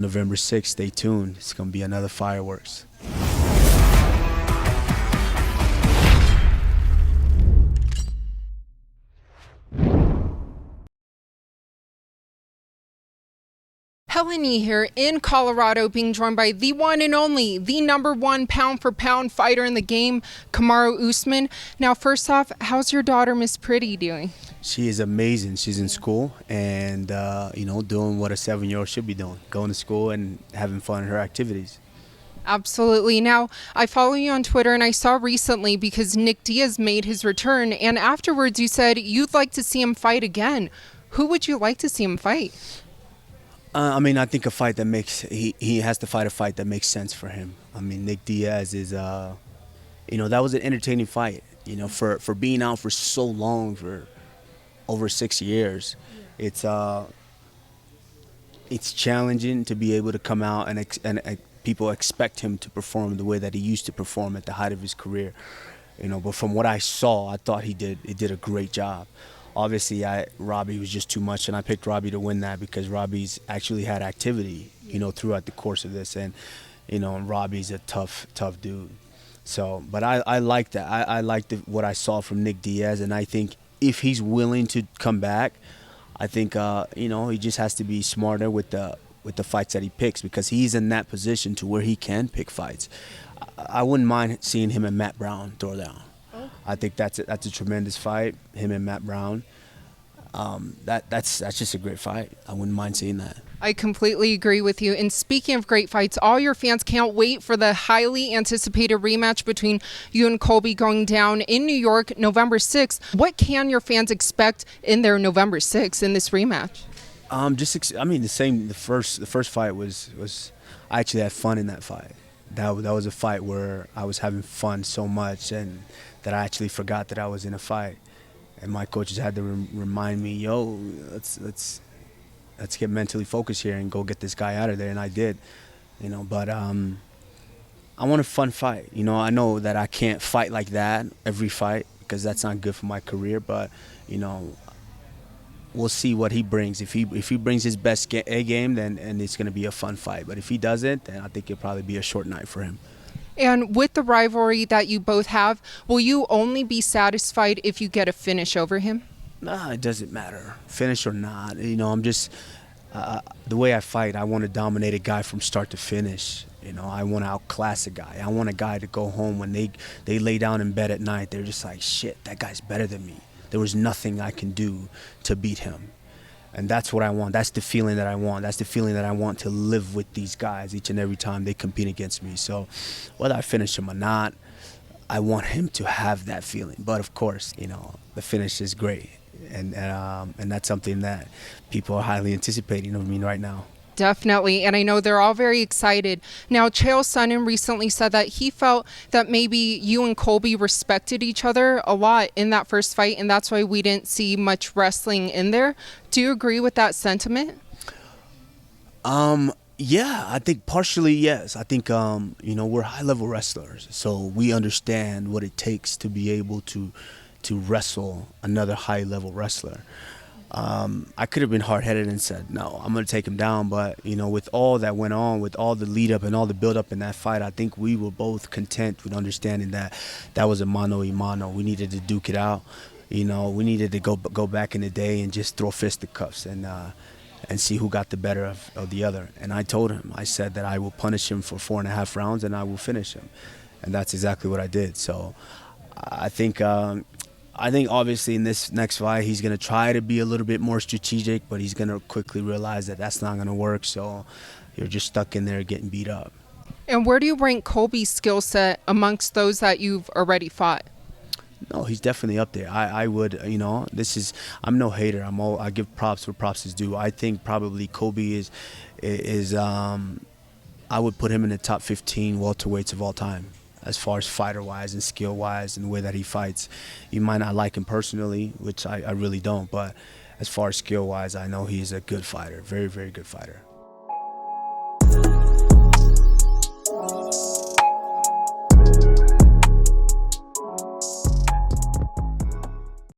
November 6th, stay tuned. It's going to be another fireworks. Helen Yee here in Colorado, being joined by the one and only, the #1 pound-for-pound fighter in the game, Kamaru Usman. Now, first off, how's your daughter, Miss Pretty, doing? She is amazing. She's in school and, doing what a 7-year-old should be doing, going to school and having fun in her activities. Absolutely. Now, I follow you on Twitter, and I saw recently because Nick Diaz made his return, and afterwards you said you'd like to see him fight again. Who would you like to see him fight? I think a fight that makes he has to fight a fight that makes sense for him. I mean, Nick Diaz is, that was an entertaining fight. For being out for so long, for over 6 years, it's challenging to be able to come out and people expect him to perform the way that he used to perform at the height of his career. But from what I saw, I thought he did a great job. Obviously, Robbie was just too much, and I picked Robbie to win that because Robbie's actually had activity, throughout the course of this, and Robbie's a tough dude. So, but I like that. I liked what I saw from Nick Diaz, and I think if he's willing to come back, I think he just has to be smarter with the fights that he picks, because he's in that position to where he can pick fights. I wouldn't mind seeing him and Matt Brown throw down. I think that's a tremendous fight, him and Matt Brown. That's just a great fight. I wouldn't mind seeing that. I completely agree with you. And speaking of great fights, all your fans can't wait for the highly anticipated rematch between you and Colby going down in New York, November 6th. What can your fans expect in their November 6th in this rematch? The same. The first fight was I actually had fun in that fight. That was a fight where I was having fun so much and that I actually forgot that I was in a fight. And my coaches had to remind me, yo, let's get mentally focused here and go get this guy out of there, and I did. But I want a fun fight. I know that I can't fight like that every fight because that's not good for my career, but we'll see what he brings. If he brings his best A game, then it's going to be a fun fight. But if he doesn't, then I think it'll probably be a short night for him. And with the rivalry that you both have, will you only be satisfied if you get a finish over him? Nah, it doesn't matter, finish or not. I'm just the way I fight. I want to dominate a guy from start to finish. I want to outclass a guy. I want a guy to go home when they lay down in bed at night. They're just like, shit, that guy's better than me. There was nothing I can do to beat him. And that's what I want. That's the feeling that I want. That's the feeling that I want to live with these guys each and every time they compete against me. So whether I finish him or not, I want him to have that feeling. But of course, the finish is great. And that's something that people are highly anticipating of me right now. Definitely, and I know they're all very excited. Now, Chael Sonnen recently said that he felt that maybe you and Colby respected each other a lot in that first fight, and that's why we didn't see much wrestling in there. Do you agree with that sentiment? Yeah, I think partially yes. I think we're high-level wrestlers, so we understand what it takes to be able to wrestle another high-level wrestler. I could have been hard-headed and said, no, I'm going to take him down. But, with all that went on, with all the lead-up and all the build-up in that fight, I think we were both content with understanding that that was a mano-a-mano. We needed to duke it out. We needed to go back in the day and just throw fisticuffs and see who got the better of the other. And I told him, I said that I will punish him for 4.5 rounds and I will finish him. And that's exactly what I did. So I think obviously in this next fight he's going to try to be a little bit more strategic, but he's going to quickly realize that that's not going to work. So you're just stuck in there getting beat up. And where do you rank Colby's skill set amongst those that you've already fought? No, he's definitely up there. I would, I'm no hater. I give props where props is due. I think probably Colby is I would put him in the top 15 welterweights of all time, as far as fighter-wise and skill-wise and the way that he fights. You might not like him personally, which I really don't, but as far as skill-wise, I know he's a good fighter, very, very good fighter.